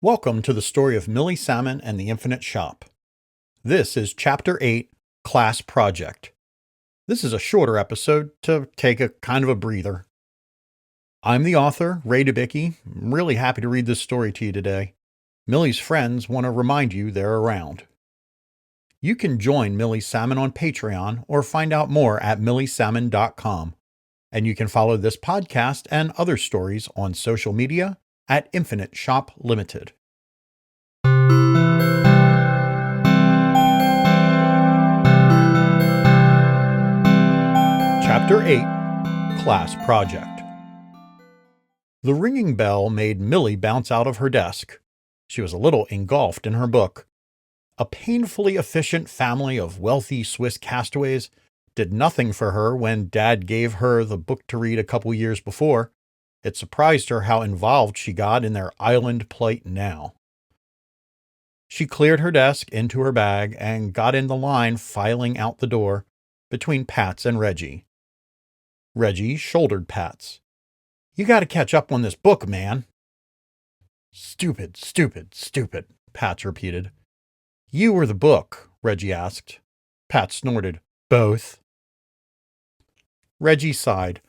Welcome to the story of Millie Salmon and the Infinite Shop. This is Chapter 8, Class Project. This is a shorter episode to take a kind of a breather. I'm the author, Ray Dubicki. I'm really happy to read this story to you today. Millie's friends want to remind you they're around. You can join Millie Salmon on Patreon or find out more at milliesalmon.com. And you can follow this podcast and other stories on social media at Infinite Shop Limited. Chapter 8, Class Project. The ringing bell made Millie bounce out of her desk. She was a little engulfed in her book. A painfully efficient family of wealthy Swiss castaways did nothing for her when Dad gave her the book to read a couple years before. It surprised her how involved she got in their island plight now. She cleared her desk into her bag and got in the line filing out the door between Pats and Reggie. Reggie shouldered Pats. "You got to catch up on this book, man." "Stupid, stupid, stupid," Pats repeated. "You or the book?" Reggie asked. Pat snorted. "Both." Reggie sighed.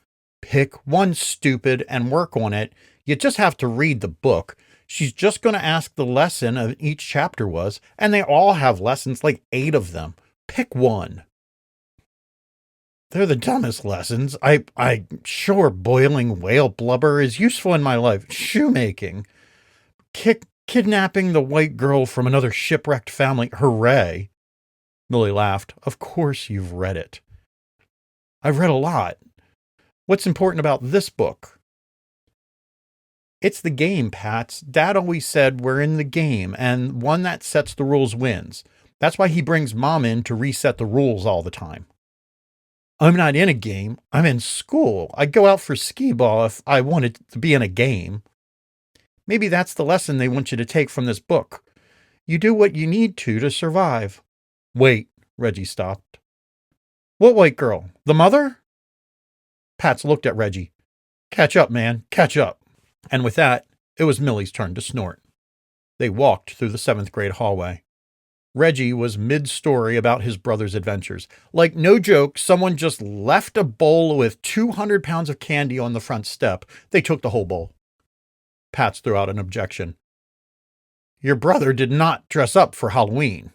"Pick one, stupid, and work on it. You just have to read the book. She's just going to ask the lesson of each chapter was, and they all have lessons, like 8 of them. Pick one." "They're the dumbest lessons. I sure boiling whale blubber is useful in my life. Shoemaking. Kidnapping the white girl from another shipwrecked family. Hooray." Millie laughed. "Of course you've read it." "I've read a lot. What's important about this book?" "It's the game, Pats. Dad always said we're in the game, and one that sets the rules wins. That's why he brings Mom in to reset the rules all the time." "I'm not in a game. I'm in school. I'd go out for skee ball if I wanted to be in a game." "Maybe that's the lesson they want you to take from this book. You do what you need to survive." "Wait," Reggie stopped. "What white girl? The mother?" Pats looked at Reggie. "Catch up, man. Catch up." And with that, it was Millie's turn to snort. They walked through the 7th grade hallway. Reggie was mid-story about his brother's adventures. Like, no joke, someone just left a bowl with 200 pounds of candy on the front step. They took the whole bowl. Pats threw out an objection. "Your brother did not dress up for Halloween."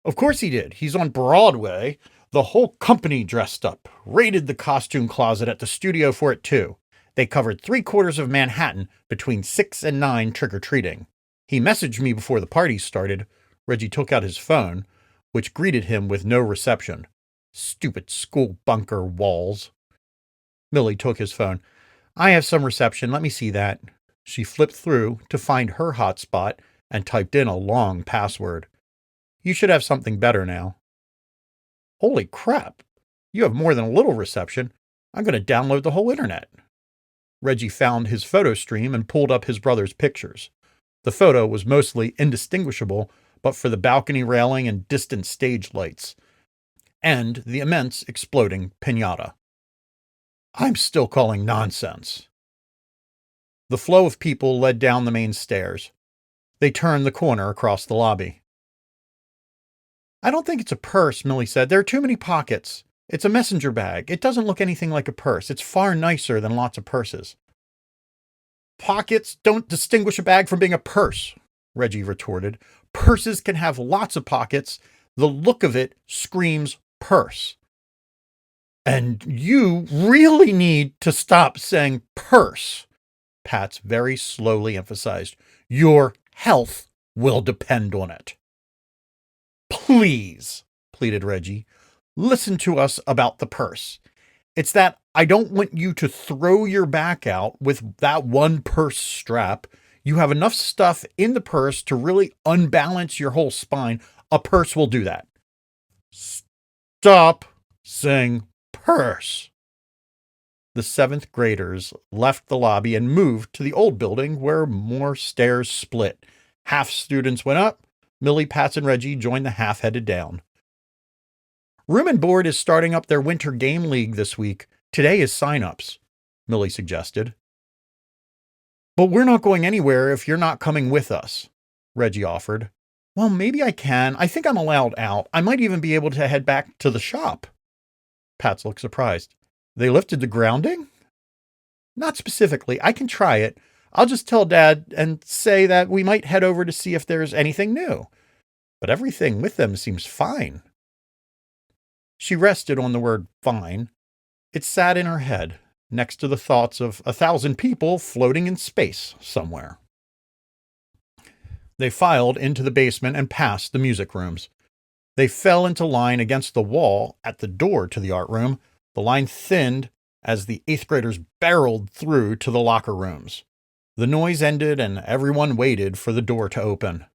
"Of course he did. He's on Broadway. The whole company dressed up. Raided the costume closet at the studio for it, too. They covered 3/4 of Manhattan between 6 and 9 trick-or-treating. He messaged me before the party started." Reggie took out his phone, which greeted him with no reception. "Stupid school bunker walls." Millie took his phone. "I have some reception. Let me see that." She flipped through to find her hotspot and typed in a long password. "You should have something better now." "Holy crap. You have more than a little reception. I'm going to download the whole internet." Reggie found his photo stream and pulled up his brother's pictures. The photo was mostly indistinguishable, but for the balcony railing and distant stage lights, and the immense exploding piñata. "I'm still calling nonsense." The flow of people led down the main stairs. They turned the corner across the lobby. "I don't think it's a purse," Millie said. "There are too many pockets. It's a messenger bag. It doesn't look anything like a purse. It's far nicer than lots of purses." "Pockets don't distinguish a bag from being a purse," Reggie retorted. "Purses can have lots of pockets. The look of it screams purse." "And you really need to stop saying purse," Pats very slowly emphasized. "Your health will depend on it." "Please," pleaded Reggie, "listen to us about the purse. It's that I don't want you to throw your back out with that one purse strap. You have enough stuff in the purse to really unbalance your whole spine. A purse will do that." "Stop saying purse." The 7th graders left the lobby and moved to the old building where more stairs split. Half students went up. Millie, Pats, and Reggie joined the half headed down. "Room and Board is starting up their winter game league this week. Today is sign-ups," Millie suggested. But we're not going anywhere if you're not coming with us, Reggie offered. Well, maybe I can. I think I'm allowed out. I might even be able to head back to the shop. Pats looked surprised. They lifted the grounding? Not specifically. I can try it. I'll just tell Dad and say that we might head over to see if there's anything new. But everything with them seems fine. She rested on the word fine. It sat in her head, next to the thoughts of 1,000 people floating in space somewhere. They filed into the basement and past the music rooms. They fell into line against the wall at the door to the art room. The line thinned as the 8th graders barreled through to the locker rooms. The noise ended and everyone waited for the door to open.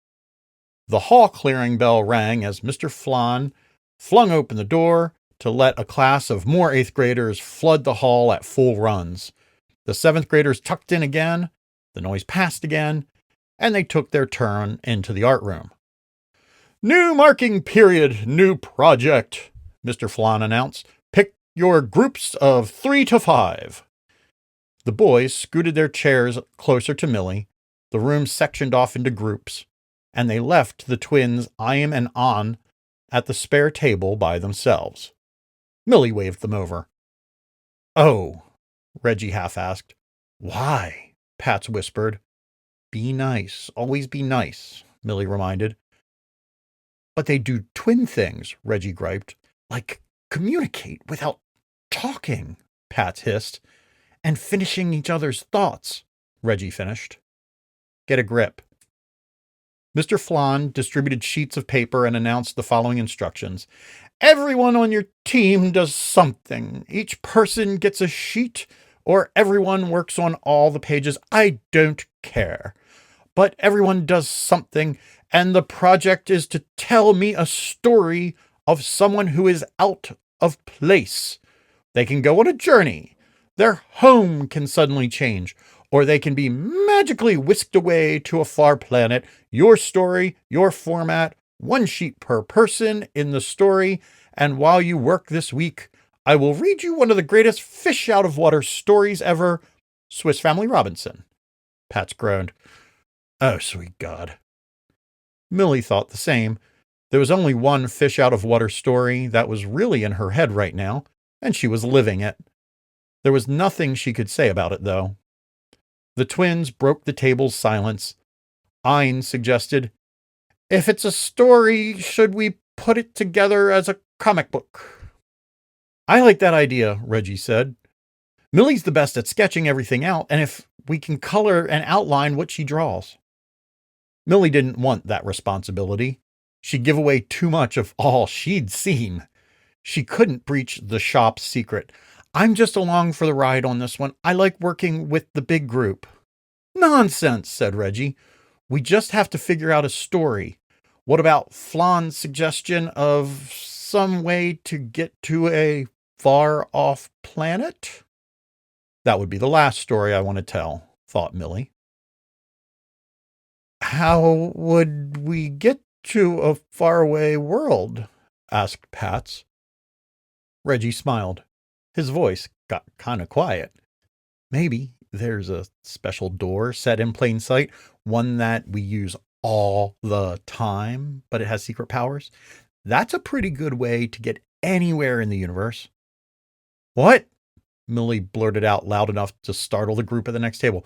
The hall clearing bell rang as Mr. Flan flung open the door to let a class of more 8th graders flood the hall at full runs. The 7th graders tucked in again, the noise passed again, and they took their turn into the art room. New marking period, new project, Mr. Flan announced. Pick your groups of 3 to 5. The boys scooted their chairs closer to Millie. The room sectioned off into groups, and they left the twins Im and An at the spare table by themselves. Millie waved them over. Oh, Reggie half-asked. Why? Pats whispered. Be nice. Always be nice, Millie reminded. But they do twin things, Reggie griped. Like communicate without talking, Pats hissed. And finishing each other's thoughts, Reggie finished. Get a grip. Mr. Flan distributed sheets of paper and announced the following instructions. Everyone on your team does something. Each person gets a sheet, or everyone works on all the pages. I don't care. But everyone does something, and the project is to tell me a story of someone who is out of place. They can go on a journey. Their home can suddenly change, or they can be magically whisked away to a far planet. Your story, your format, 1 sheet per person in the story, and while you work this week, I will read you one of the greatest fish out of water stories ever, Swiss Family Robinson. Pats groaned. Oh, sweet God. Millie thought the same. There was only one fish out of water story that was really in her head right now, and she was living it. There was nothing she could say about it, though. The twins broke the table's silence. Ein suggested, If it's a story, should we put it together as a comic book? I like that idea, Reggie said. Millie's the best at sketching everything out, and if we can color and outline what she draws. Millie didn't want that responsibility. She'd give away too much of all she'd seen. She couldn't breach the shop's secret. I'm just along for the ride on this one. I like working with the big group. Nonsense, said Reggie. We just have to figure out a story. What about Flan's suggestion of some way to get to a far-off planet? That would be the last story I want to tell, thought Millie. How would we get to a faraway world? Asked Pats. Reggie smiled. His voice got kind of quiet. Maybe there's a special door set in plain sight, one that we use all the time, but it has secret powers. That's a pretty good way to get anywhere in the universe. What? Millie blurted out loud enough to startle the group at the next table.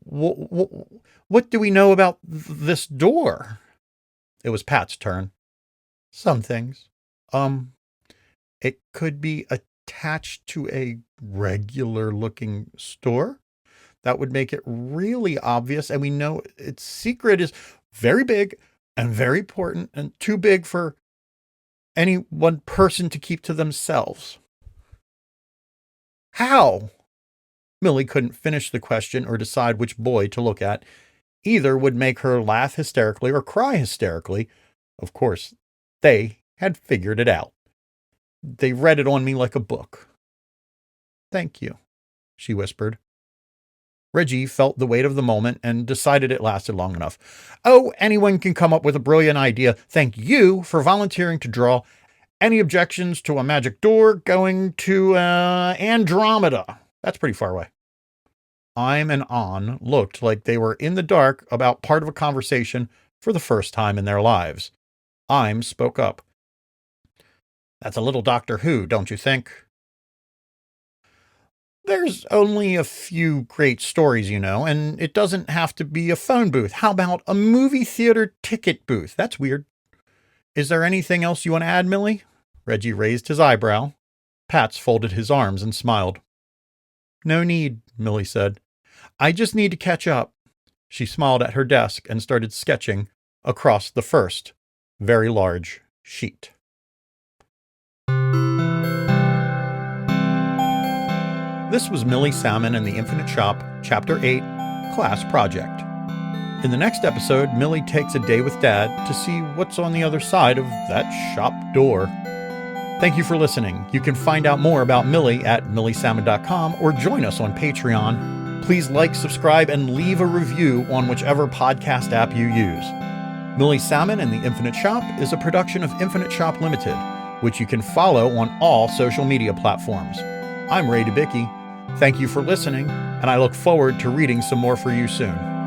What do we know about this door? It was Pat's turn. Some things. It could be attached to a regular-looking store. That would make it really obvious, and we know its secret is very big and very important and too big for any one person to keep to themselves. How? Millie couldn't finish the question or decide which boy to look at. Either would make her laugh hysterically or cry hysterically. Of course, they had figured it out. They read it on me like a book. Thank you, she whispered. Reggie felt the weight of the moment and decided it lasted long enough. Oh, anyone can come up with a brilliant idea. Thank you for volunteering to draw. Any objections to a magic door going to Andromeda? That's pretty far away. I'm and On looked like they were in the dark about part of a conversation for the first time in their lives. I'm spoke up. That's a little Doctor Who, don't you think? There's only a few great stories, and it doesn't have to be a phone booth. How about a movie theater ticket booth? That's weird. Is there anything else you want to add, Millie? Reggie raised his eyebrow. Pats folded his arms and smiled. No need, Millie said. I just need to catch up. She smiled at her desk and started sketching across the first, very large sheet. This was Millie Salmon and the Infinite Shop, Chapter 8, Class Project. In the next episode, Millie takes a day with Dad to see what's on the other side of that shop door. Thank you for listening. You can find out more about Millie at milliesalmon.com or join us on Patreon. Please like, subscribe, and leave a review on whichever podcast app you use. Millie Salmon and the Infinite Shop is a production of Infinite Shop Limited, which you can follow on all social media platforms. I'm Ray Dubicki. Thank you for listening, and I look forward to reading some more for you soon.